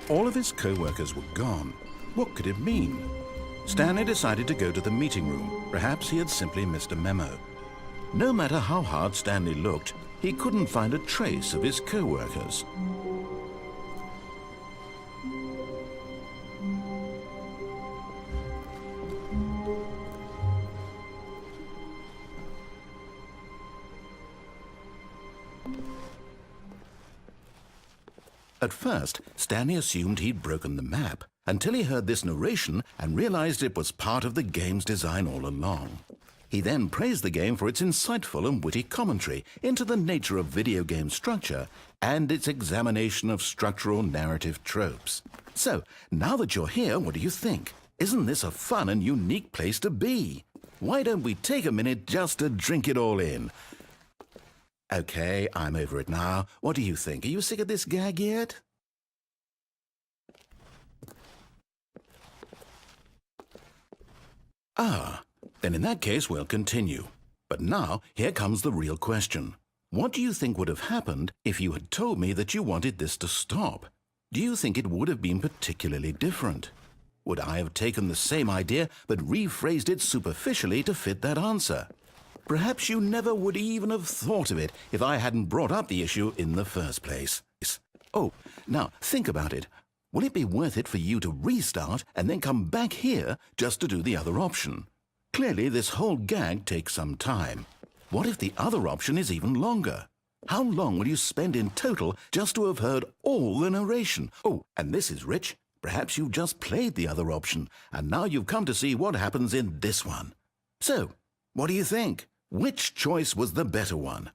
All of his co-workers were gone. What could it mean? Stanley decided to go to the meeting room. Perhaps he had simply missed a memo. No matter how hard Stanley looked, he couldn't find a trace of his co-workers. At first, Stanley assumed he'd broken the map, until he heard this narration and realized it was part of the game's design all along. He then praised the game for its insightful and witty commentary into the nature of video game structure and its examination of structural narrative tropes. So, now that you're here, what do you think? Isn't this a fun and unique place to be? Why don't we take a minute just to drink it all in? Okay, I'm over it now. What do you think? Are you sick of this gag yet? Ah, then in that case we'll continue. But now, here comes the real question. What do you think would have happened if you had told me that you wanted this to stop? Do you think it would have been particularly different? Would I have taken the same idea but rephrased it superficially to fit that answer? Perhaps you never would even have thought of it if I hadn't brought up the issue in the first place. Oh, now think about it. Will it be worth it for you to restart and then come back here just to do the other option? Clearly, this whole gag takes some time. What if the other option is even longer? How long will you spend in total just to have heard all the narration? Oh, and this is rich. Perhaps you've just played the other option, and now you've come to see what happens in this one. So, what do you think? Which choice was the better one?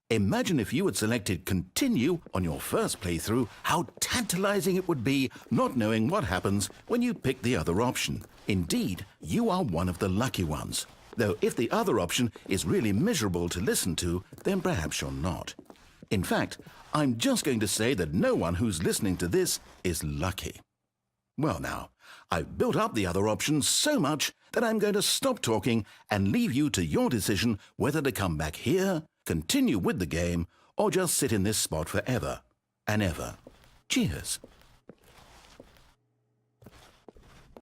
Imagine if you had selected Continue on your first playthrough, how tantalizing it would be not knowing what happens when you pick the other option. Indeed, you are one of the lucky ones. Though if the other option is really miserable to listen to, then perhaps you're not. In fact, I'm just going to say that no one who's listening to this is lucky. Well now, I've built up the other option so much that I'm going to stop talking and leave you to your decision whether to come back here, continue with the game, or just sit in this spot forever and ever. Cheers.